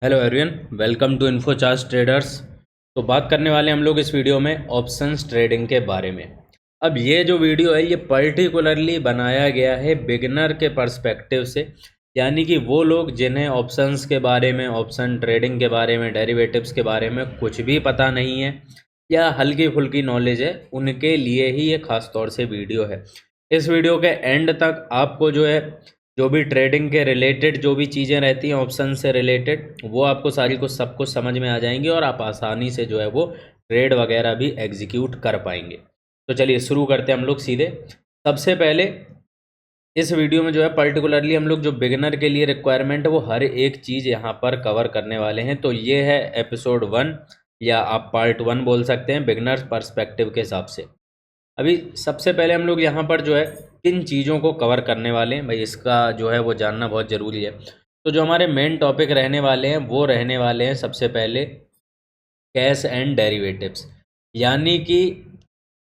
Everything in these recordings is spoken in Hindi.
Hello everyone, welcome to Infocharge Traders. तो बात करने वाले हम लोग इस वीडियो में ऑप्शंस ट्रेडिंग के बारे में। अब ये जो वीडियो है ये पर्टिकुलरली बनाया गया है बिगिनर के पर्सपेक्टिव से, यानी कि वो लोग जिन्हें ऑप्शंस के बारे में, ऑप्शन ट्रेडिंग के बारे में, डेरिवेटिव्स के बारे में कुछ भी पता नहीं है या हल्की फुल्की नॉलेज है, उनके लिए ही ये खास तौर से वीडियो है। इस वीडियो के एंड तक आपको जो भी ट्रेडिंग के रिलेटेड जो भी चीज़ें रहती हैं ऑप्शन से रिलेटेड, वो आपको सारी को सब कुछ समझ में आ जाएंगी और आप आसानी से जो है वो ट्रेड वगैरह भी एग्जीक्यूट कर पाएंगे। तो चलिए शुरू करते हैं हम लोग सीधे। सबसे पहले इस वीडियो में जो है पर्टिकुलरली हम लोग जो बिगिनर के लिए रिक्वायरमेंट है वो हर एक चीज़ यहाँ पर कवर करने वाले हैं। तो ये है एपिसोड 1 या आप पार्ट 1 बोल सकते हैं बिगिनर्स पर्सपेक्टिव के हिसाब से। अभी सबसे पहले हम लोग यहाँ पर जो है किन चीज़ों को कवर करने वाले हैं भाई, इसका जो है वो जानना बहुत ज़रूरी है। तो जो हमारे मेन टॉपिक रहने वाले हैं वो रहने वाले हैं सबसे पहले कैश एंड डेरिवेटिव्स। यानी कि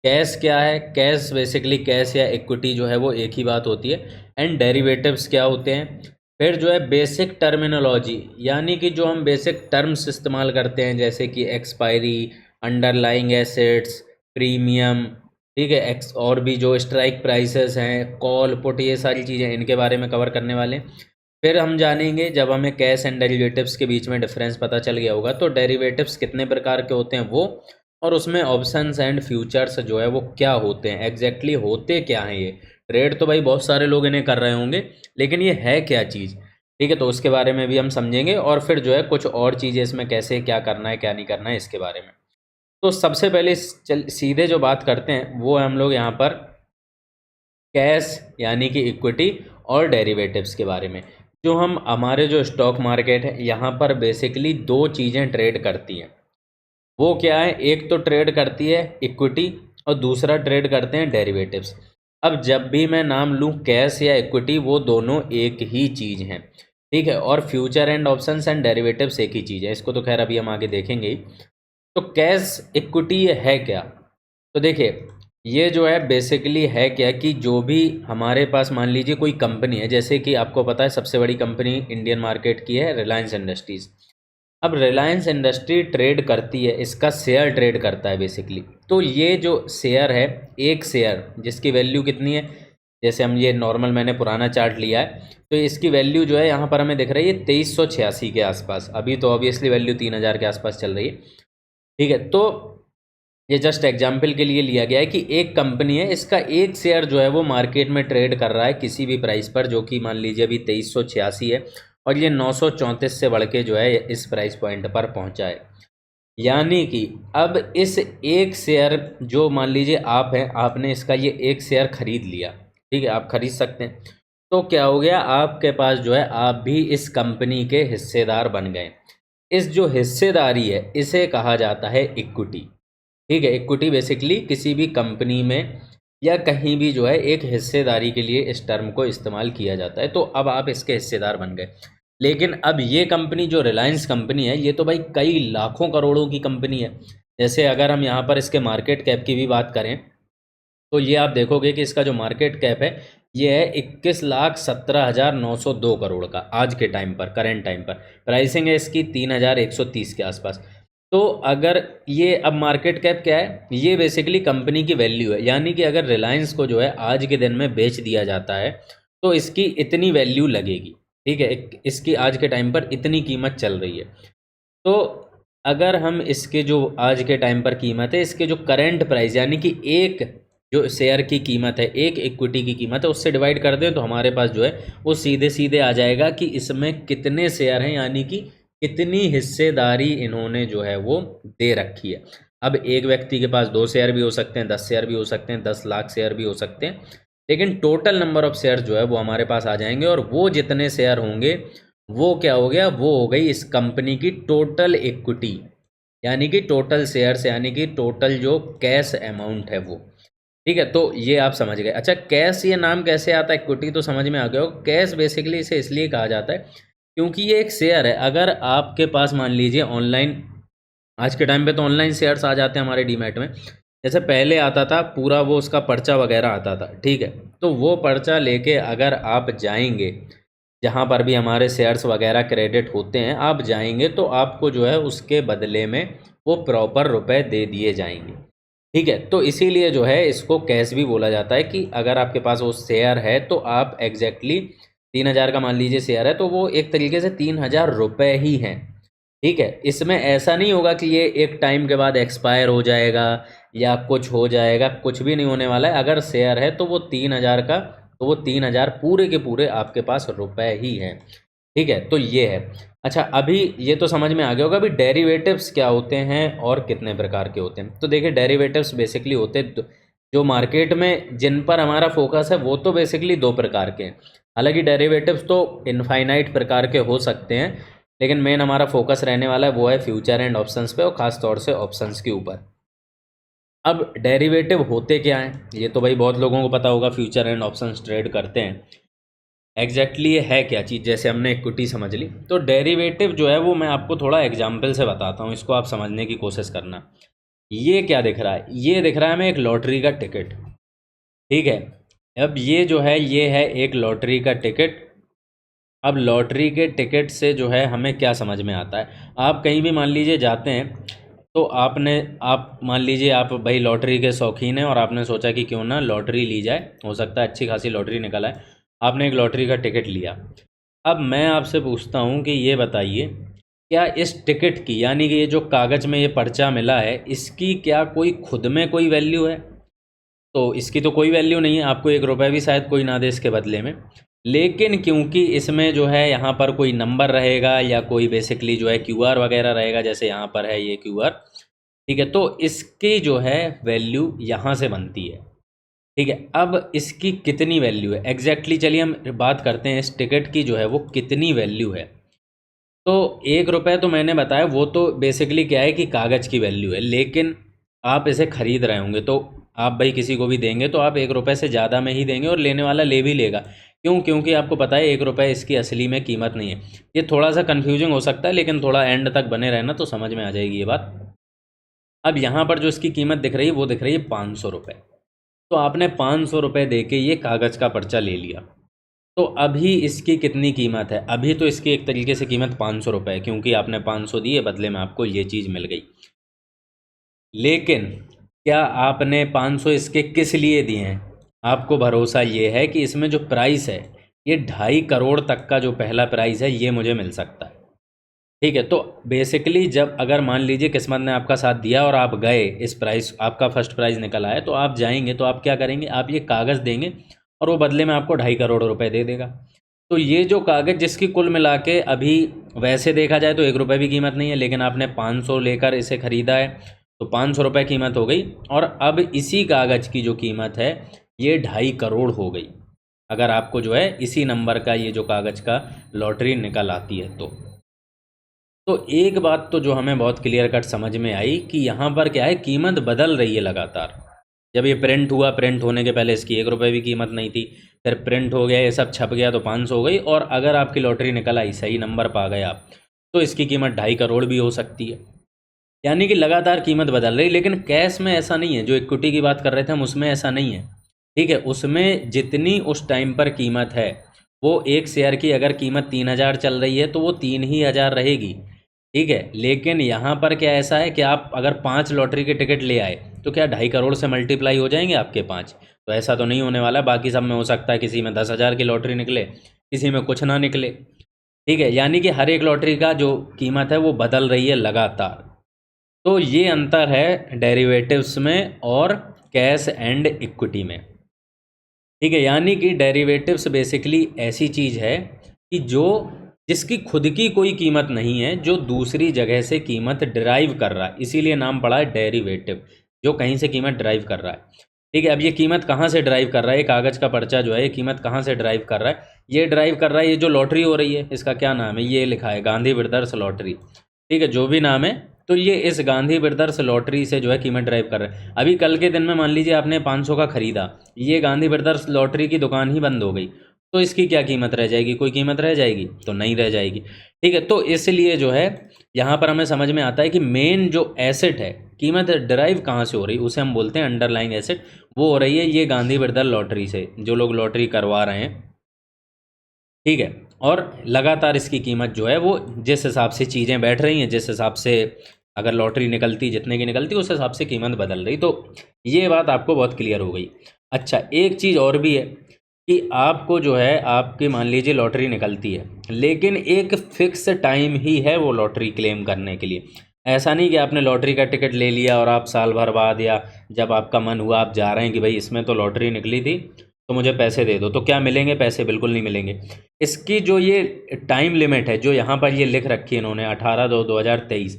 कैश क्या है, कैश बेसिकली कैश या इक्विटी जो है वो एक ही बात होती है। एंड डेरिवेटिव्स क्या होते हैं, फिर जो है बेसिक टर्मिनोलॉजी, यानी कि जो हम बेसिक टर्म्स इस्तेमाल करते हैं जैसे कि एक्सपायरी, अंडरलाइंग एसेट्स, प्रीमियम, ठीक है, एक्स और भी जो स्ट्राइक प्राइसेस हैं, कॉल पुट, ये सारी चीज़ें इनके बारे में कवर करने वाले हैं। फिर हम जानेंगे, जब हमें कैश एंड डेरिवेटिव्स के बीच में डिफरेंस पता चल गया होगा तो डेरिवेटिव्स कितने प्रकार के होते हैं वो, और उसमें ऑप्शंस एंड फ्यूचर्स जो है वो क्या होते हैं, एग्जैक्टली होते क्या हैं ये। ट्रेड तो भाई बहुत सारे लोग इन्हें कर रहे होंगे, लेकिन ये है क्या चीज़, ठीक है, तो उसके बारे में भी हम समझेंगे। और फिर जो है कुछ और चीज़ें इसमें कैसे क्या करना है क्या नहीं करना है इसके बारे में। तो सबसे पहले सीधे जो बात करते हैं वो है हम लोग यहाँ पर कैश यानी कि इक्विटी और डेरिवेटिव्स के बारे में। जो हम हमारे जो स्टॉक मार्केट है यहाँ पर बेसिकली दो चीज़ें ट्रेड करती हैं। वो क्या है, एक तो ट्रेड करती है इक्विटी और दूसरा ट्रेड करते हैं डेरिवेटिव्स। अब जब भी मैं नाम लूँ कैश या इक्विटी, वो दोनों एक ही चीज़ हैं, ठीक है, और future and options and derivatives एक ही चीज़ है। इसको तो खैर अभी हम आगे देखेंगे ही। तो कैश इक्विटी ये है क्या, तो देखिए ये जो है बेसिकली है क्या कि जो भी हमारे पास मान लीजिए कोई कंपनी है, जैसे कि आपको पता है सबसे बड़ी कंपनी इंडियन मार्केट की है रिलायंस इंडस्ट्रीज़। अब रिलायंस इंडस्ट्री ट्रेड करती है, इसका शेयर ट्रेड करता है बेसिकली। तो ये जो शेयर है, एक शेयर जिसकी वैल्यू कितनी है, जैसे हम ये नॉर्मल मैंने पुराना चार्ट लिया है, तो इसकी वैल्यू जो है यहाँ पर हमें दिख रही है 2386 के आसपास। अभी तो ऑब्वियसली वैल्यू 3000 के आसपास चल रही है, ठीक है। तो ये जस्ट एग्जाम्पल के लिए लिया गया है कि एक कंपनी है, इसका एक शेयर जो है वो मार्केट में ट्रेड कर रहा है किसी भी प्राइस पर, जो कि मान लीजिए अभी 2386 है, और ये 934 से बढ़ के जो है इस प्राइस पॉइंट पर पहुंचा है। यानी कि अब इस एक शेयर, जो मान लीजिए आप हैं, आपने इसका ये एक शेयर खरीद लिया, ठीक है, आप खरीद सकते हैं। तो क्या हो गया, आपके पास जो है आप भी इस कंपनी के हिस्सेदार बन गए। इस जो हिस्सेदारी है इसे कहा जाता है इक्विटी, ठीक है। इक्विटी बेसिकली किसी भी कंपनी में या कहीं भी जो है एक हिस्सेदारी के लिए इस टर्म को इस्तेमाल किया जाता है। तो अब आप इसके हिस्सेदार बन गए। लेकिन अब ये कंपनी जो रिलायंस कंपनी है, ये तो भाई कई लाखों करोड़ों की कंपनी है। जैसे अगर हम यहाँ पर इसके मार्केट कैप की भी बात करें, तो ये आप देखोगे कि इसका जो मार्केट कैप है ये है 21,17,902 करोड़ का आज के टाइम पर, करेंट टाइम पर। प्राइसिंग है इसकी 3,130 के आसपास। तो अगर ये अब मार्केट कैप क्या है, ये बेसिकली कंपनी की वैल्यू है। यानी कि अगर रिलायंस को जो है आज के दिन में बेच दिया जाता है तो इसकी इतनी वैल्यू लगेगी, ठीक है, इसकी आज के टाइम पर इतनी कीमत चल रही है। तो अगर हम इसके जो आज के टाइम पर कीमत है, इसके जो करंट प्राइस यानी कि एक जो शेयर की कीमत है, एक इक्विटी की कीमत है, उससे डिवाइड कर दें तो हमारे पास जो है वो सीधे सीधे आ जाएगा कि इसमें कितने शेयर हैं, यानी कि कितनी हिस्सेदारी इन्होंने जो है वो दे रखी है। अब एक व्यक्ति के पास 2 शेयर भी हो सकते हैं, 10 शेयर भी हो सकते हैं, 10 लाख शेयर भी हो सकते हैं, लेकिन टोटल नंबर ऑफ शेयर जो है वो हमारे पास आ जाएंगे। और वो जितने शेयर होंगे वो क्या हो गया, वो हो गई इस कंपनी की टोटल इक्विटी, यानी कि टोटल शेयर्स, यानी कि टोटल जो कैश अमाउंट है वो, ठीक है। तो ये आप समझ गए। अच्छा, कैश ये नाम कैसे आता है, इक्विटी तो समझ में आ गया हो। कैश बेसिकली इसे इसलिए कहा जाता है क्योंकि ये एक शेयर है। अगर आपके पास मान लीजिए ऑनलाइन, आज के टाइम पे तो ऑनलाइन शेयर्स आ जाते हैं हमारे डीमैट में, जैसे पहले आता था पूरा वो उसका पर्चा वगैरह आता था, ठीक है। तो वो पर्चा लेके अगर आप जाएंगे, जहाँ पर भी हमारे शेयर्स वगैरह क्रेडिट होते हैं, आप जाएंगे तो आपको जो है उसके बदले में वो प्रॉपर रुपए दे दिए जाएंगे। ठीक है, तो इसीलिए जो है इसको कैश भी बोला जाता है कि अगर आपके पास वो शेयर है तो आप एग्जैक्टली 3,000 का मान लीजिए शेयर है तो वो एक तरीके से 3,000 रुपये ही हैं। ठीक है, इसमें ऐसा नहीं होगा कि ये एक टाइम के बाद एक्सपायर हो जाएगा या कुछ हो जाएगा, कुछ भी नहीं होने वाला है। अगर शेयर है तो वो 3,000 का, तो वो 3,000 पूरे के पूरे आपके पास रुपए ही हैं। ठीक है, तो ये है। अच्छा, अभी ये तो समझ में आ गया होगा अभी डेरिवेटिव्स क्या होते हैं और कितने प्रकार के होते हैं। तो देखिए, डेरिवेटिव्स बेसिकली होते जो मार्केट में जिन पर हमारा फोकस है वो तो बेसिकली दो प्रकार के हैं। हालांकि डेरिवेटिव्स तो इनफाइनाइट प्रकार के हो सकते हैं, लेकिन मेन हमारा फोकस रहने वाला है वो है फ्यूचर एंड ऑप्शंस पे, और ख़ास तौर से ऑप्शंस के ऊपर। अब डेरिवेटिव होते क्या हैं, ये तो भाई बहुत लोगों को पता होगा, फ्यूचर एंड ऑप्शंस ट्रेड करते हैं। एग्जैक्टली ये है क्या चीज़, जैसे हमने इक्विटी समझ ली, तो डेरिवेटिव जो है वो मैं आपको थोड़ा एग्जाम्पल से बताता हूँ, इसको आप समझने की कोशिश करना। ये क्या दिख रहा है, ये दिख रहा है हमें एक लॉटरी का टिकट। ठीक है, अब ये जो है ये है एक लॉटरी का टिकट। अब लॉटरी के टिकट से जो है हमें क्या समझ में आता है, आप कहीं भी मान लीजिए जाते हैं तो आप मान लीजिए आप भाई लॉटरी के शौकीन हैं और आपने सोचा कि क्यों ना लॉटरी ली जाए, हो सकता है अच्छी खासी लॉटरी निकल आए। आपने एक लॉटरी का टिकट लिया। अब मैं आपसे पूछता हूँ कि ये बताइए, क्या इस टिकट की, यानी कि ये जो कागज़ में ये पर्चा मिला है, इसकी क्या कोई खुद में कोई वैल्यू है? तो इसकी तो कोई वैल्यू नहीं है, आपको 1 रुपये भी शायद कोई ना दे इसके बदले में। लेकिन क्योंकि इसमें जो है यहाँ पर कोई नंबर रहेगा या कोई बेसिकली जो है क्यूआर वगैरह रहेगा, जैसे यहाँ पर है ये क्यूआर। ठीक है, तो इसकी जो है वैल्यू यहाँ से बनती है। ठीक है, अब इसकी कितनी वैल्यू है एग्जैक्टली, चलिए हम बात करते हैं इस टिकट की जो है वो कितनी वैल्यू है। तो 1 रुपये तो मैंने बताया, वो तो बेसिकली क्या है कि कागज़ की वैल्यू है, लेकिन आप इसे ख़रीद रहे होंगे तो आप भाई किसी को भी देंगे तो आप 1 रुपये से ज़्यादा में ही देंगे, और लेने वाला ले भी लेगा। क्यों? क्योंकि आपको पता है 1 रुपये इसकी असली में कीमत नहीं है। ये थोड़ा सा कन्फ्यूजिंग हो सकता है, लेकिन थोड़ा एंड तक बने रहना तो समझ में आ जाएगी ये बात। अब यहाँ पर जो इसकी कीमत दिख रही है वो दिख रही है 500 रुपये। तो आपने 500 रुपये दे के ये कागज़ का पर्चा ले लिया। तो अभी इसकी कितनी कीमत है? अभी तो इसकी एक तरीके से कीमत 500 रुपये है, क्योंकि आपने 500 दिए, बदले में आपको ये चीज़ मिल गई। लेकिन क्या आपने 500 इसके किस लिए दिए हैं? आपको भरोसा ये है कि इसमें जो प्राइस है, ये 2.5 करोड़ तक का जो पहला प्राइस है ये मुझे मिल सकता है। ठीक है, तो बेसिकली जब अगर मान लीजिए किस्मत ने आपका साथ दिया और आप गए, इस प्राइस आपका फर्स्ट प्राइज़ निकल आया, तो आप जाएंगे तो आप क्या करेंगे, आप ये कागज़ देंगे और वो बदले में आपको 2.5 करोड़ रुपए दे देगा। तो ये जो कागज़ जिसकी कुल मिला के अभी वैसे देखा जाए तो 1 रुपये भी कीमत नहीं है, लेकिन आपने 500 लेकर इसे ख़रीदा है तो 500 रुपये कीमत हो गई, और अब इसी कागज़ की जो कीमत है ये 2.5 करोड़ हो गई, अगर आपको जो है इसी नंबर का ये जो कागज़ का लॉटरी निकल आती है तो एक बात तो जो हमें बहुत क्लियर कट समझ में आई कि यहाँ पर क्या है, कीमत बदल रही है लगातार। जब ये प्रिंट हुआ, प्रिंट होने के पहले इसकी 1 रुपये भी कीमत नहीं थी, फिर प्रिंट हो गया, ये सब छप गया तो 500 हो गई, और अगर आपकी लॉटरी निकल आई, सही नंबर पा गए आप, तो इसकी कीमत 2.5 करोड़ भी हो सकती है। यानी कि लगातार कीमत बदल रही। लेकिन कैश में ऐसा नहीं है, जो इक्विटी की बात कर रहे थे हम उसमें ऐसा नहीं है। ठीक है, उसमें जितनी उस टाइम पर कीमत है, वो एक शेयर की अगर कीमत 3,000 चल रही है तो वो 3,000 ही रहेगी। ठीक है, लेकिन यहाँ पर क्या ऐसा है कि आप अगर 5 लॉटरी के टिकट ले आए तो क्या 2.5 करोड़ से मल्टीप्लाई हो जाएंगे आपके 5? तो ऐसा तो नहीं होने वाला। बाकी सब में हो सकता है किसी में 10,000 की लॉटरी निकले, किसी में कुछ ना निकले। ठीक है, यानी कि हर एक लॉटरी का जो कीमत है वो बदल रही है लगातार। तो ये अंतर है डेरिवेटिव्स में और कैश एंड इक्विटी में। ठीक है, यानी कि डेरिवेटिव्स बेसिकली ऐसी चीज़ है कि जिसकी खुद की कोई कीमत नहीं है, जो दूसरी जगह से कीमत ड्राइव कर रहा है, इसीलिए नाम पड़ा है डेरिवेटिव, जो कहीं से कीमत ड्राइव कर रहा है। ठीक है, अब ये कीमत कहाँ से ड्राइव कर रहा है, ये कागज़ का पर्चा जो है ये कीमत कहाँ से ड्राइव कर रहा है? ये ड्राइव कर रहा है, ये जो लॉटरी हो रही है इसका क्या नाम है, ये लिखा है गांधी ब्रदर्स लॉटरी। ठीक है, जो भी नाम है, तो ये इस गांधी ब्रदर्स लॉटरी से जो है कीमत ड्राइव कर रहा है। अभी कल के दिन में मान लीजिए आपने 500 का ख़रीदा, ये गांधी ब्रदर्स लॉटरी की दुकान ही बंद हो गई, तो इसकी क्या कीमत रह जाएगी? कोई कीमत रह जाएगी? तो नहीं रह जाएगी। ठीक है, तो इसलिए जो है यहाँ पर हमें समझ में आता है कि मेन जो एसेट है, कीमत ड्राइव कहाँ से हो रही, उसे हम बोलते हैं अंडरलाइंग एसेट। वो हो रही है ये गांधी ब्रदर लॉटरी से, जो लोग लॉटरी करवा रहे हैं। ठीक है, और लगातार इसकी कीमत जो है वो जिस हिसाब से चीज़ें बैठ रही हैं, जिस हिसाब से अगर लॉटरी निकलती जितने की निकलती उस हिसाब से कीमत बदल रही। तो ये बात आपको बहुत क्लियर हो गई। अच्छा, एक चीज़ और भी है कि आपको जो है आपकी मान लीजिए लॉटरी निकलती है, लेकिन एक फ़िक्स टाइम ही है वो लॉटरी क्लेम करने के लिए। ऐसा नहीं कि आपने लॉटरी का टिकट ले लिया और आप साल भर बाद या जब आपका मन हुआ आप जा रहे हैं कि भाई इसमें तो लॉटरी निकली थी तो मुझे पैसे दे दो, तो क्या मिलेंगे पैसे? बिल्कुल नहीं मिलेंगे। इसकी जो ये टाइम लिमिट है जो यहाँ पर ये लिख रखी है इन्होंने 18/2/2023,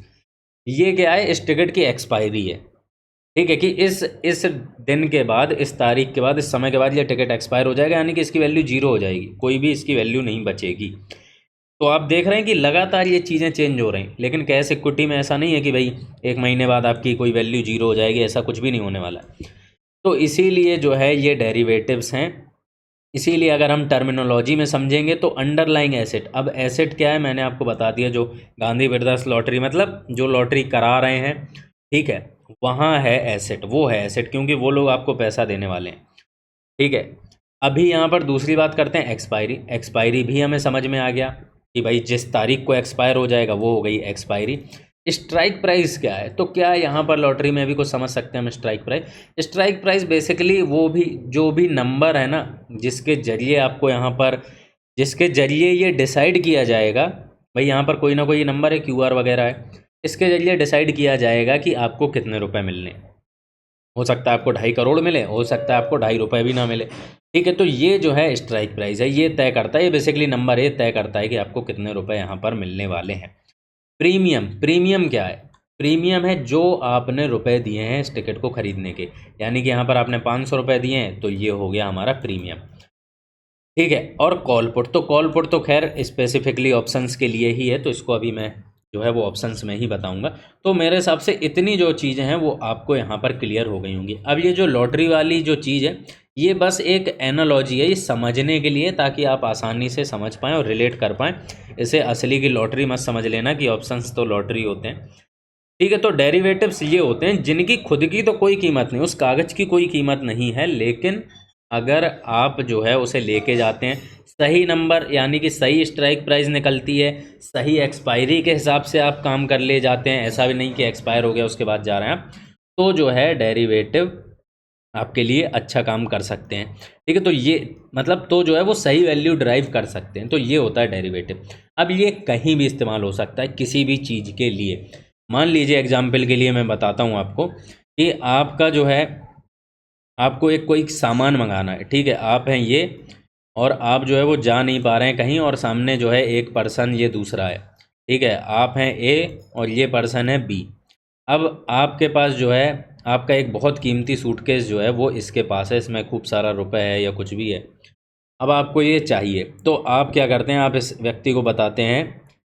ये क्या है? इस टिकट की एक्सपायरी है। ठीक है कि इस दिन के बाद, इस तारीख के बाद, इस समय के बाद ये टिकट एक्सपायर हो जाएगा, यानी कि इसकी वैल्यू जीरो हो जाएगी, कोई भी इसकी वैल्यू नहीं बचेगी। तो आप देख रहे हैं कि लगातार ये चीज़ें चेंज हो रही हैं, लेकिन कैश इक्विटी में ऐसा नहीं है कि भाई 1 महीने बाद आपकी कोई वैल्यू जीरो हो जाएगी, ऐसा कुछ भी नहीं होने वाला है। तो इसीलिए जो है ये डेरिवेटिव्स हैं। इसीलिए अगर हम टर्मिनोलॉजी में समझेंगे तो अंडरलाइंग एसेट, अब एसेट क्या है मैंने आपको बता दिया, जो गांधी ब्रदर्स लॉटरी मतलब जो लॉटरी करा रहे हैं, ठीक है, वहाँ है एसेट, वो है एसेट, क्योंकि वो लोग आपको पैसा देने वाले हैं। ठीक है, अभी यहाँ पर दूसरी बात करते हैं एक्सपायरी। एक्सपायरी भी हमें समझ में आ गया कि भाई जिस तारीख को एक्सपायर हो जाएगा वो हो गई एक्सपायरी। स्ट्राइक प्राइस क्या है? तो क्या यहाँ पर लॉटरी में भी कुछ समझ सकते हैं हम strike price? Strike price basically वो भी जो भी नंबर है ना, जिसके ज़रिए आपको यहाँ पर, जिसके ज़रिए ये डिसाइड किया जाएगा, भाई यहाँ पर कोई ना कोई नंबर है, QR वगैरह है, इसके ज़रिए डिसाइड किया जाएगा कि आपको कितने रुपए मिलने हैं। हो सकता है आपको 2.5 करोड़ मिले, हो सकता है आपको 2.5 रुपये भी ना मिले। ठीक है, तो ये जो है स्ट्राइक प्राइस है, ये तय करता है, ये बेसिकली नंबर ये तय करता है कि आपको कितने रुपए यहाँ पर मिलने वाले हैं। प्रीमियम, प्रीमियम क्या है? प्रीमियम है जो आपने रुपए दिए हैं इस टिकट को खरीदने के, यानी कि यहाँ पर आपने 500 रुपये दिए हैं तो ये हो गया हमारा प्रीमियम। ठीक है, और कॉल पुट, तो कॉल पुट तो खैर स्पेसिफिकली ऑप्शंस के लिए ही है, तो इसको अभी मैं जो है वो ऑप्शंस में ही बताऊंगा। तो मेरे हिसाब से इतनी जो चीज़ें हैं वो आपको यहाँ पर क्लियर हो गई होंगी। अब ये जो लॉटरी वाली जो चीज़ है ये बस एक एनालॉजी है, ये समझने के लिए, ताकि आप आसानी से समझ पाएँ और रिलेट कर पाएँ। इसे असली की लॉटरी मत समझ लेना कि ऑप्शंस तो लॉटरी होते हैं। ठीक है, तो डेरिवेटिव्स ये होते हैं जिनकी खुद की तो कोई कीमत नहीं, उस कागज़ की कोई कीमत नहीं है, लेकिन अगर आप जो है उसे लेके जाते हैं, सही नंबर यानी कि सही स्ट्राइक प्राइस निकलती है, सही एक्सपायरी के हिसाब से आप काम कर ले जाते हैं, ऐसा भी नहीं कि एक्सपायर हो गया उसके बाद जा रहे हैं आप, तो जो है डेरिवेटिव आपके लिए अच्छा काम कर सकते हैं। ठीक है, तो ये मतलब तो जो है वो सही वैल्यू ड्राइव कर सकते हैं, तो ये होता है डेरिवेटिव। अब ये कहीं भी इस्तेमाल हो सकता है किसी भी चीज़ के लिए। मान लीजिए एग्जाम्पल के लिए मैं बताता हूँ आपको कि आपका जो है, आपको एक कोई सामान मंगाना है, ठीक है, आप हैं ये, और आप जो है वो जा नहीं पा रहे हैं कहीं, और सामने जो है एक पर्सन ये दूसरा है, ठीक है, आप हैं A और ये पर्सन है B। अब आपके पास जो है आपका एक बहुत कीमती सूटकेस जो है वो इसके पास है, इसमें खूब सारा रुपए है या कुछ भी है। अब आपको ये चाहिए, तो आप क्या करते हैं, आप इस व्यक्ति को बताते हैं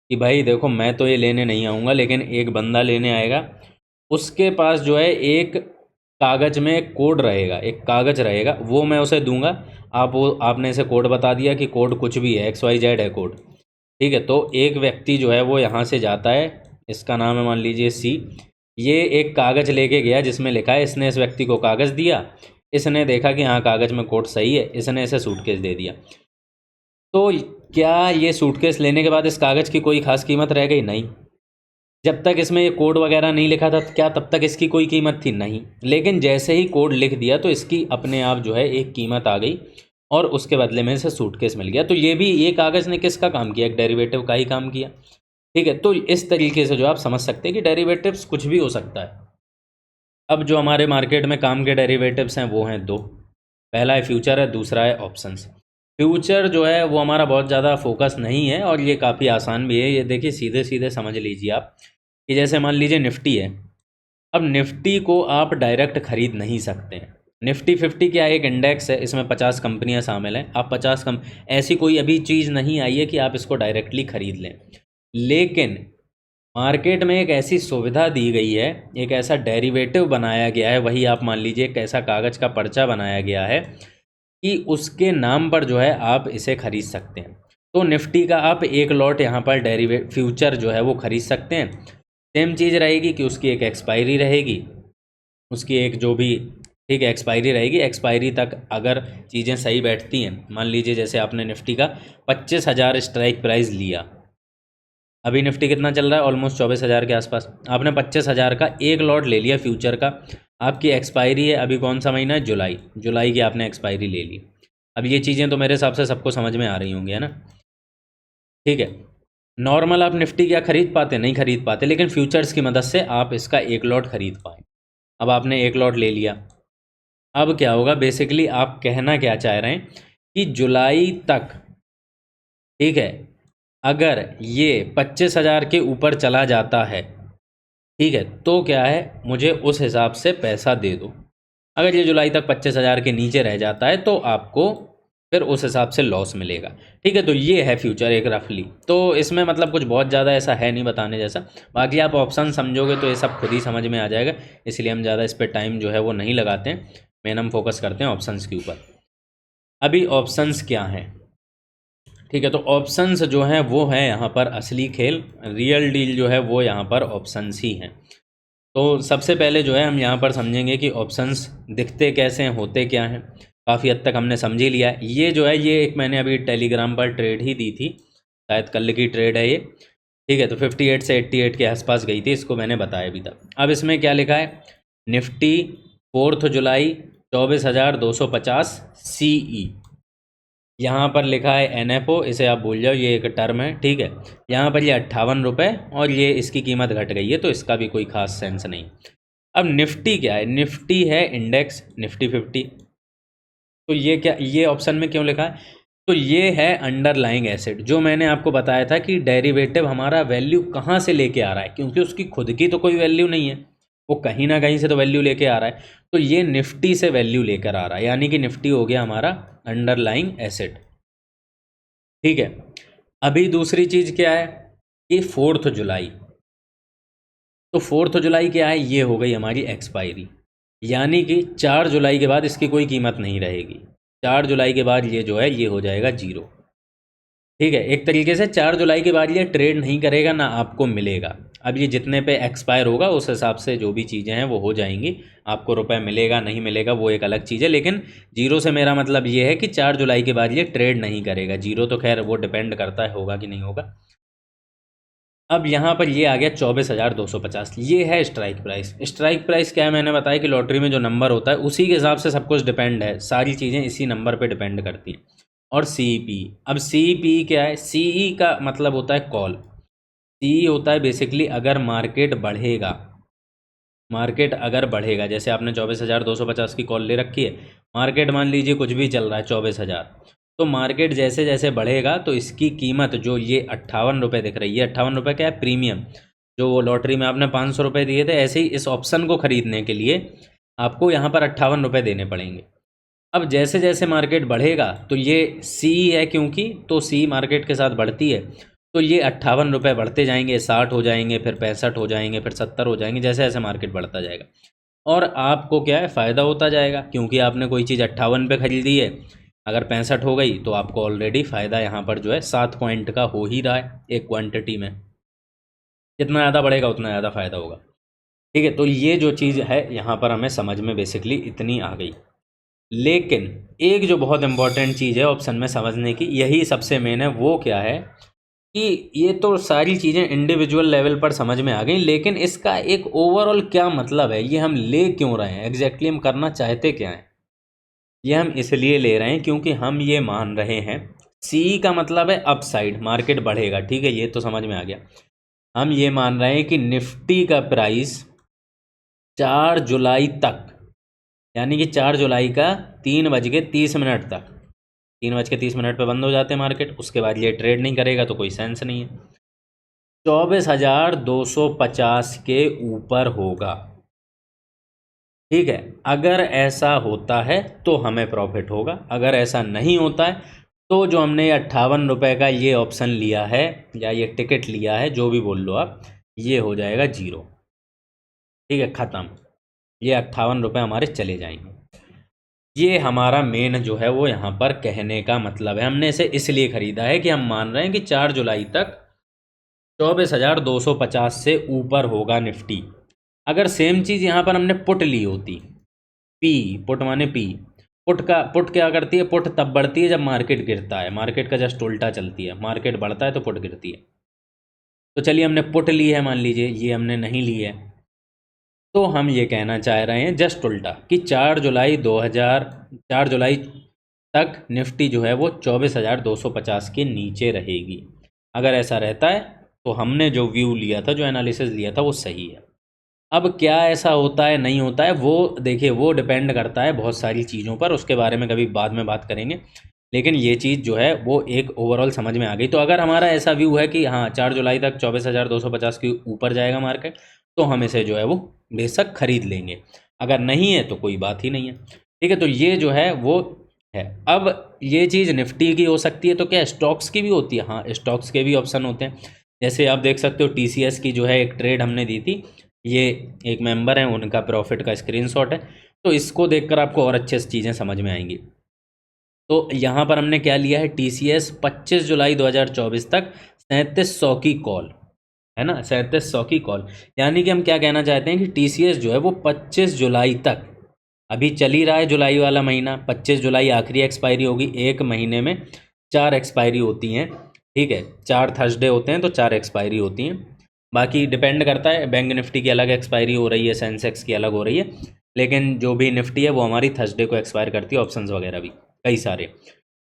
कि भाई देखो मैं तो ये लेने नहीं आऊँगा, लेकिन एक बंदा लेने आएगा, उसके पास जो है एक कागज़ में एक कोड रहेगा, एक कागज़ रहेगा, वो मैं उसे दूंगा। आप वो आपने इसे कोड बता दिया कि कोड कुछ भी है, XYZ है कोड। ठीक है, तो एक व्यक्ति जो है वो यहाँ से जाता है, इसका नाम है मान लीजिए C, ये एक कागज़ लेके गया जिसमें लिखा है, इसने इस व्यक्ति को कागज़ दिया, इसने देखा कि हाँ कागज़ में कोड सही है, इसने इसे सूटकेस दे दिया। तो क्या ये सूटकेस लेने के बाद इस कागज़ की कोई ख़ास कीमत रह गई? नहीं। जब तक इसमें ये कोड वगैरह नहीं लिखा था क्या तब तक इसकी कोई कीमत थी? नहीं। लेकिन जैसे ही कोड लिख दिया तो इसकी अपने आप जो है एक कीमत आ गई, और उसके बदले में इसे सूटकेस मिल गया। तो ये कागज़ ने किसका काम किया? एक डेरिवेटिव का ही काम किया। ठीक है, तो इस तरीके से जो आप समझ सकते हैं कि डेरिवेटिव्स कुछ भी हो सकता है। अब जो हमारे मार्केट में काम के डेरिवेटिव्स हैं वो हैं दो, पहला है फ्यूचर है, दूसरा है ऑप्शंस। फ्यूचर जो है वो हमारा बहुत ज़्यादा फोकस नहीं है और ये काफ़ी आसान भी है। ये देखिए सीधे सीधे समझ लीजिए आप कि जैसे मान लीजिए निफ्टी है, अब निफ्टी को आप डायरेक्ट खरीद नहीं सकते हैं। निफ्टी 50 क्या एक इंडेक्स है, इसमें 50 कंपनियां शामिल हैं। आप 50 ऐसी कोई अभी चीज़ नहीं आई है कि आप इसको डायरेक्टली खरीद लें, लेकिन मार्केट में एक ऐसी सुविधा दी गई है, एक ऐसा डेरिवेटिव बनाया गया है, वही आप मान लीजिए एक ऐसा कागज़ का पर्चा बनाया गया है कि उसके नाम पर जो है आप इसे खरीद सकते हैं। तो निफ्टी का आप एक लॉट यहाँ पर फ्यूचर जो है वो खरीद सकते हैं। सेम चीज़ रहेगी कि उसकी एक एक्सपायरी रहेगी, उसकी एक जो भी, ठीक है, एक्सपायरी रहेगी। एक्सपायरी तक अगर चीज़ें सही बैठती हैं, मान लीजिए जैसे आपने निफ्टी का 25,000 स्ट्राइक प्राइस लिया, अभी निफ्टी कितना चल रहा है, ऑलमोस्ट 24,000 के आसपास। आपने 25,000 का एक लॉट ले लिया फ्यूचर का, आपकी एक्सपायरी है, अभी कौन सा महीना है, जुलाई, जुलाई की आपने एक्सपायरी ले ली। अब ये चीज़ें तो मेरे हिसाब से सबको समझ में आ रही होंगी, है ना। ठीक है, नॉर्मल आप निफ्टी क्या खरीद पाते, नहीं खरीद पाते, लेकिन फ्यूचर्स की मदद से आप इसका एक लॉट खरीद पाए। अब आपने एक लॉट ले लिया, अब क्या होगा, बेसिकली आप कहना क्या चाह रहे हैं कि जुलाई तक, ठीक है, अगर ये 25,000 के ऊपर चला जाता है, ठीक है, तो क्या है, मुझे उस हिसाब से पैसा दे दो। अगर ये जुलाई तक 25,000 के नीचे रह जाता है तो आपको फिर उस हिसाब से लॉस मिलेगा। ठीक है, तो ये है फ्यूचर एक रफली। तो इसमें मतलब कुछ बहुत ज़्यादा ऐसा है नहीं बताने जैसा, बाकी आप ऑप्शन समझोगे तो ये सब खुद ही समझ में आ जाएगा, इसलिए हम ज़्यादा इस पर टाइम जो है वो नहीं लगाते हैं। मेन हम फोकस करते हैं ऑप्शंस के ऊपर। अभी ऑप्शंस क्या हैं, ठीक है, तो ऑप्शंस जो हैं वो हैं यहाँ पर असली खेल, रियल डील जो है वो यहाँ पर ऑप्शंस ही हैं। तो सबसे पहले जो है हम यहाँ पर समझेंगे कि ऑप्शंस दिखते कैसे हैं, होते क्या हैं। काफ़ी हद तक हमने समझ ही लिया है। ये जो है ये एक मैंने अभी टेलीग्राम पर ट्रेड ही दी थी, शायद कल की ट्रेड है ये। ठीक है, तो 58 से 88 के आसपास गई थी, इसको मैंने बताया भी था। अब इसमें क्या लिखा है, निफ्टी 4 जुलाई 24,250 CE, यहाँ पर लिखा है NFO, इसे आप भूल जाओ, ये एक टर्म है। ठीक है, यहाँ पर ये 58 रुपये और ये इसकी कीमत घट गई है, तो इसका भी कोई खास सेंस नहीं। अब निफ्टी क्या है, निफ्टी है इंडेक्स निफ्टी 50। तो ये क्या, ये ऑप्शन में क्यों लिखा है, तो ये है अंडरलाइंग एसेट, जो मैंने आपको बताया था कि डेरिवेटिव हमारा वैल्यू कहाँ से लेके आ रहा है, क्योंकि उसकी खुद की तो कोई वैल्यू नहीं है, वो कहीं ना कहीं से तो वैल्यू लेके आ रहा है। तो ये निफ्टी से वैल्यू लेकर आ रहा है, यानी कि निफ्टी हो गया हमारा अंडरलाइंग एसेट। ठीक है, अभी दूसरी चीज़ क्या है कि 4 जुलाई, तो 4 जुलाई क्या है, ये हो गई हमारी एक्सपायरी, यानी कि 4 जुलाई के बाद इसकी कोई कीमत नहीं रहेगी। 4 जुलाई के बाद ये जो है ये हो जाएगा जीरो। ठीक है, एक तरीके से 4 जुलाई के बाद ये ट्रेड नहीं करेगा, ना आपको मिलेगा। अब ये जितने पे एक्सपायर होगा उस हिसाब से जो भी चीज़ें हैं वो हो जाएंगी, आपको रुपए मिलेगा नहीं मिलेगा वो एक अलग चीज़ है, लेकिन जीरो से मेरा मतलब ये है कि 4 जुलाई के बाद ये ट्रेड नहीं करेगा। जीरो तो खैर वो डिपेंड करता है होगा कि नहीं होगा। अब यहाँ पर ये आ गया 24,250, ये है स्ट्राइक प्राइस। स्ट्राइक प्राइस क्या है, मैंने बताया कि लॉटरी में जो नंबर होता है उसी के हिसाब से सब कुछ डिपेंड है, सारी चीज़ें इसी नंबर पे डिपेंड करती हैं। और CP, अब CP क्या है, CE का मतलब होता है कॉल। CE होता है बेसिकली अगर मार्केट बढ़ेगा, मार्केट अगर बढ़ेगा, जैसे आपने 24,250 की कॉल ले रखी है, मार्केट मान लीजिए कुछ भी चल रहा है 24,000, तो मार्केट जैसे जैसे बढ़ेगा तो इसकी कीमत जो ये 58 रुपये दिख रही है, 58 रुपये क्या है, प्रीमियम, जो वो लॉटरी में आपने 500 रुपये दिए थे, ऐसे ही इस ऑप्शन को ख़रीदने के लिए आपको यहाँ पर 58 रुपये देने पड़ेंगे। अब जैसे जैसे मार्केट बढ़ेगा तो ये सी है, क्योंकि तो सी मार्केट के साथ बढ़ती है, तो ये 58 रुपये बढ़ते जाएंगे, 60 हो जाएंगे, फिर 65 हो जाएंगे, फिर 70 हो जाएंगे, जैसे जैसे मार्केट बढ़ता जाएगा। और आपको क्या है, फ़ायदा होता जाएगा, क्योंकि आपने कोई चीज़ 58 पे खरीदी है, अगर 65 हो गई तो आपको ऑलरेडी फ़ायदा यहाँ पर जो है 7 पॉइंट का हो ही रहा है एक क्वांटिटी में। जितना ज़्यादा बढ़ेगा उतना ज़्यादा फ़ायदा होगा। ठीक है, तो ये जो चीज़ है यहाँ पर हमें समझ में बेसिकली इतनी आ गई। लेकिन एक जो बहुत इंपॉर्टेंट चीज़ है ऑप्शन में समझने की, यही सबसे मेन है, वो क्या है कि ये तो सारी चीज़ें इंडिविजुअल लेवल पर समझ में आ गई, लेकिन इसका एक ओवरऑल क्या मतलब है, ये हम ले क्यों रहे हैं, एग्जैक्टली हम करना चाहते क्या हैं। ये हम इसलिए ले रहे हैं क्योंकि हम ये मान रहे हैं, सी का मतलब है अपसाइड, मार्केट बढ़ेगा, ठीक है, ये तो समझ में आ गया। हम ये मान रहे हैं कि निफ्टी का प्राइस 4 जुलाई तक, यानी कि 4 जुलाई का 3:30 तक, 3:30 पे बंद हो जाते हैं मार्केट, उसके बाद ये ट्रेड नहीं करेगा तो कोई सेंस नहीं है। 24,250 के ऊपर होगा। ठीक है, अगर ऐसा होता है तो हमें प्रॉफिट होगा, अगर ऐसा नहीं होता है तो जो हमने 58 रुपये का ये ऑप्शन लिया है या ये टिकट लिया है, जो भी बोल लो आप, ये हो जाएगा जीरो। ठीक है, ख़त्म, ये 58 रुपये हमारे चले जाएंगे। ये हमारा मेन जो है वो यहाँ पर कहने का मतलब है, हमने इसे इसलिए ख़रीदा है कि हम मान रहे हैं कि 4 जुलाई तक 24,250 से ऊपर होगा निफ्टी। अगर सेम चीज़ यहाँ पर हमने पुट ली होती, पुट माने पी। पुट क्या करती है? पुट तब बढ़ती है जब मार्केट गिरता है, मार्केट का जस्ट उल्टा चलती है, मार्केट बढ़ता है तो पुट गिरती है। तो चलिए हमने पुट ली है, मान लीजिए ये हमने नहीं ली है, तो हम ये कहना चाह रहे हैं जस्ट उल्टा कि 4 जुलाई तक निफ्टी जो है वो 24,250 के नीचे रहेगी। अगर ऐसा रहता है तो हमने जो व्यू लिया था, जो एनालिसिस लिया था, वो सही है। अब क्या ऐसा होता है नहीं होता है, वो देखिए वो डिपेंड करता है बहुत सारी चीज़ों पर, उसके बारे में कभी बाद में बात करेंगे। लेकिन ये चीज़ जो है वो एक ओवरऑल समझ में आ गई। तो अगर हमारा ऐसा व्यू है कि हाँ 4 जुलाई तक 24,250 के ऊपर जाएगा मार्केट, तो हम इसे जो है वो बेशक खरीद लेंगे। अगर नहीं है तो कोई बात ही नहीं है। ठीक है, तो ये जो है वो है। अब ये चीज़ निफ्टी की हो सकती है, तो क्या स्टॉक्स की भी होती है? हाँ, स्टॉक्स के भी ऑप्शन होते हैं। जैसे आप देख सकते हो TCS की जो है एक ट्रेड हमने दी थी, ये एक मेंबर है, उनका प्रॉफिट का स्क्रीनशॉट है। तो इसको देखकर आपको और अच्छे से चीज़ें समझ में आएंगी। तो यहाँ पर हमने क्या लिया है? TCS 25 जुलाई 2024 तक 3700 की कॉल है ना, 3700 की कॉल। यानी कि हम क्या कहना चाहते हैं कि TCS जो है वो 25 जुलाई तक, अभी चल ही रहा है जुलाई वाला महीना, 25 जुलाई आखिरी एक्सपायरी होगी। एक महीने में 4 एक्सपायरी होती हैं, ठीक है, 4 थर्सडे होते हैं तो 4 एक्सपायरी होती हैं। बाकी डिपेंड करता है, बैंक निफ्टी की अलग एक्सपायरी हो रही है, सेंसेक्स की अलग हो रही है, लेकिन जो भी निफ्टी है वो हमारी थर्सडे को एक्सपायर करती है, ऑप्शंस वगैरह भी कई सारे,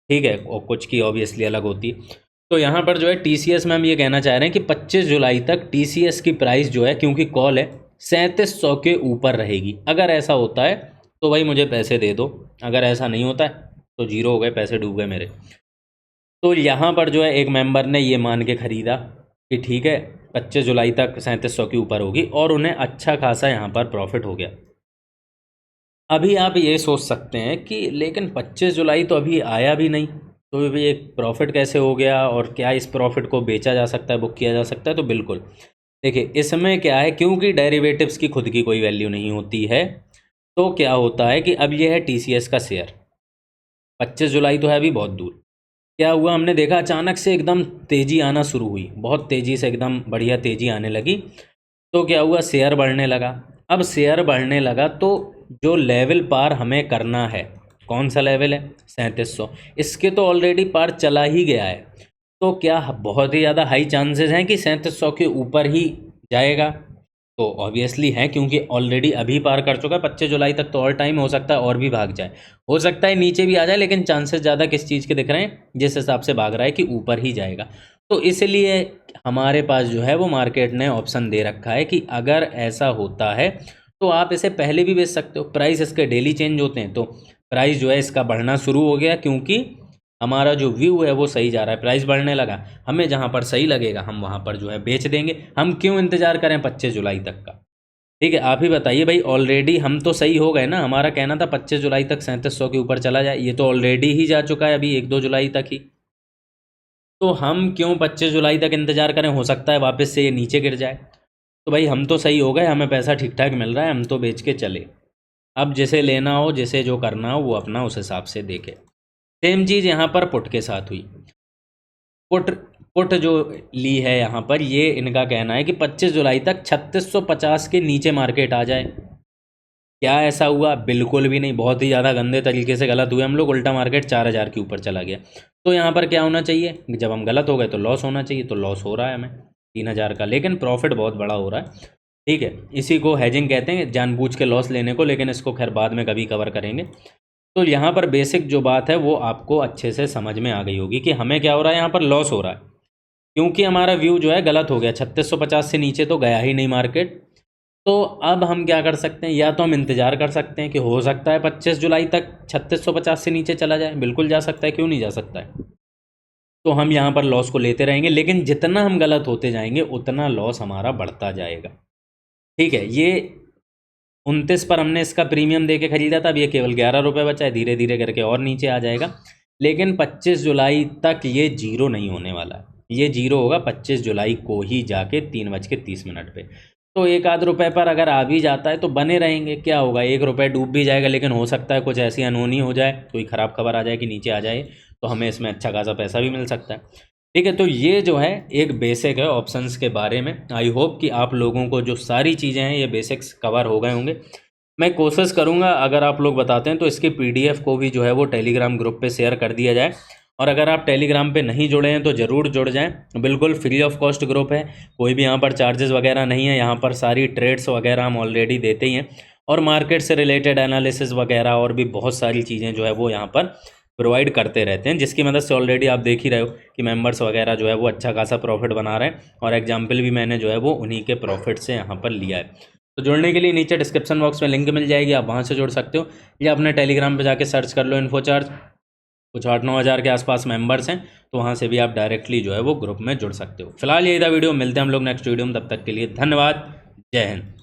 ठीक है, और कुछ की ऑब्वियसली अलग होती है। तो यहाँ पर जो है TCS में हम ये कहना चाह रहे हैं कि 25 जुलाई तक TCS की प्राइस जो है, क्योंकि कॉल है, 3700 के ऊपर रहेगी। अगर ऐसा होता है तो भाई मुझे पैसे दे दो, अगर ऐसा नहीं होता है तो जीरो हो गए, पैसे डूब गए मेरे। तो यहाँ पर जो है एक मेंबर ने ये मान के ख़रीदा कि ठीक है 25 जुलाई तक 3700 के ऊपर होगी, और उन्हें अच्छा खासा यहाँ पर प्रॉफिट हो गया। अभी आप ये सोच सकते हैं कि लेकिन 25 जुलाई तो अभी आया भी नहीं, तो भी एक प्रॉफिट कैसे हो गया, और क्या इस प्रॉफिट को बेचा जा सकता है, बुक किया जा सकता है? तो बिल्कुल, देखिए इसमें क्या है, क्योंकि डेरिवेटिव्स की खुद की कोई वैल्यू नहीं होती है, तो क्या होता है कि अब ये है TCS का शेयर, 25 जुलाई तो है अभी बहुत दूर। क्या हुआ, हमने देखा अचानक से एकदम तेज़ी आना शुरू हुई, बहुत तेज़ी से एकदम बढ़िया तेज़ी आने लगी। तो क्या हुआ, शेयर बढ़ने लगा। अब शेयर बढ़ने लगा तो जो लेवल पार हमें करना है, कौन सा लेवल है? 3700। इसके तो ऑलरेडी पार चला ही गया है, तो क्या बहुत ही ज़्यादा हाई चांसेस हैं कि 3700 के ऊपर ही जाएगा? तो ऑब्वियसली है, क्योंकि ऑलरेडी अभी पार कर चुका है 25 जुलाई तक, तो और टाइम हो सकता है और भी भाग जाए, हो सकता है नीचे भी आ जाए, लेकिन चांसेस ज़्यादा किस चीज़ के दिख रहे हैं? जिस हिसाब से भाग रहा है कि ऊपर ही जाएगा। तो इसलिए हमारे पास जो है वो मार्केट ने ऑप्शन दे रखा है कि अगर ऐसा होता है तो आप इसे पहले भी बेच सकते हो। प्राइस इसके डेली चेंज होते हैं, तो प्राइस जो है इसका बढ़ना शुरू हो गया, क्योंकि हमारा जो व्यू है वो सही जा रहा है, प्राइस बढ़ने लगा। हमें जहाँ पर सही लगेगा हम वहाँ पर जो है बेच देंगे। हम क्यों इंतज़ार करें 25 जुलाई तक का? ठीक है, आप ही बताइए भाई, ऑलरेडी हम तो सही हो गए ना। हमारा कहना था 25 जुलाई तक 3700 के ऊपर चला जाए, ये तो ऑलरेडी ही जा चुका है अभी 1-2 जुलाई तक ही। तो हम क्यों 25 जुलाई तक इंतज़ार करें? हो सकता है वापस से ये नीचे गिर जाए। तो भाई हम तो सही हो गए, हमें पैसा ठीक ठाक मिल रहा है, हम तो बेच के चले। अब जिसे लेना हो, जिसे जो करना हो, वो अपना उस हिसाब से देखे। सेम चीज़ यहाँ पर पुट के साथ हुई। पुट पुट जो ली है यहाँ पर, ये इनका कहना है कि 25 जुलाई तक 3650 के नीचे मार्केट आ जाए। क्या ऐसा हुआ? बिल्कुल भी नहीं, बहुत ही ज़्यादा गंदे तरीके से गलत हुए हम लोग, उल्टा मार्केट 4000 के ऊपर चला गया। तो यहाँ पर क्या होना चाहिए? जब हम गलत हो गए तो लॉस होना चाहिए, तो लॉस हो रहा है हमें 3000 का, लेकिन प्रॉफिट बहुत बड़ा हो रहा है। ठीक है, इसी को हेजिंग कहते हैं, जानबूझ के लॉस लेने को, लेकिन इसको खैर बाद में कभी कवर करेंगे। तो यहाँ पर बेसिक जो बात है वो आपको अच्छे से समझ में आ गई होगी कि हमें क्या हो रहा है, यहाँ पर लॉस हो रहा है, क्योंकि हमारा व्यू जो है गलत हो गया। 3650 से नीचे तो गया ही नहीं मार्केट। तो अब हम क्या कर सकते हैं? या तो हम इंतज़ार कर सकते हैं कि हो सकता है 25 जुलाई तक 3650 से नीचे चला जाए, बिल्कुल जा सकता है, क्यों नहीं जा सकता है। तो हम यहाँ पर लॉस को लेते रहेंगे, लेकिन जितना हम गलत होते जाएंगे उतना लॉस हमारा बढ़ता जाएगा। ठीक है, ये 29 पर हमने इसका प्रीमियम दे के ख़रीदा था, अब ये केवल 11 रुपये बचा है, धीरे धीरे करके और नीचे आ जाएगा। लेकिन 25 जुलाई तक ये जीरो नहीं होने वाला है, ये जीरो होगा 25 जुलाई को ही जाके 3:30 पे। तो 1 आध रुपये पर अगर आ भी जाता है तो बने रहेंगे, क्या होगा, 1 रुपये डूब भी जाएगा, लेकिन हो सकता है कुछ ऐसी अनहोनी हो जाए, कोई ख़राब खबर आ जाए कि नीचे आ जाए, तो हमें इसमें अच्छा खासा पैसा भी मिल सकता है। ठीक है, तो ये जो है एक बेसिक है ऑप्शंस के बारे में। आई होप कि आप लोगों को जो सारी चीज़ें हैं ये बेसिक्स कवर हो गए होंगे। मैं कोशिश करूँगा अगर आप लोग बताते हैं तो इसकी PDF को भी जो है वो टेलीग्राम ग्रुप पे शेयर कर दिया जाए। और अगर आप टेलीग्राम पे नहीं जुड़े हैं तो ज़रूर जुड़ जाएं। बिल्कुल फ्री ऑफ कॉस्ट ग्रुप है, कोई भी यहाँ पर चार्जेस वगैरह नहीं है। यहाँ पर सारी ट्रेड्स वगैरह हम ऑलरेडी देते ही हैं और मार्केट से रिलेटेड एनालिसिस वगैरह और भी बहुत सारी चीज़ें जो है वो यहाँ पर प्रोवाइड करते रहते हैं, जिसकी मदद से ऑलरेडी आप देख ही रहे हो कि मेंबर्स वगैरह जो है वो अच्छा खासा प्रॉफिट बना रहे हैं। और एग्जाम्पल भी मैंने जो है वो उन्हीं के प्रॉफिट से यहाँ पर लिया है। तो जुड़ने के लिए नीचे डिस्क्रिप्शन बॉक्स में लिंक मिल जाएगी, आप वहाँ से जुड़ सकते हो या अपने टेलीग्राम पे जाके सर्च कर लो इन्फोचार्ज। कुछ 8-9 हज़ार के आसपास मेंबर्स हैं, तो वहाँ से भी आप डायरेक्टली जो है वो ग्रुप में जुड़ सकते हो। फिलहाल यही था वीडियो, मिलते हैं हम लोग नेक्स्ट वीडियो में, तब तक के लिए धन्यवाद, जय हिंद।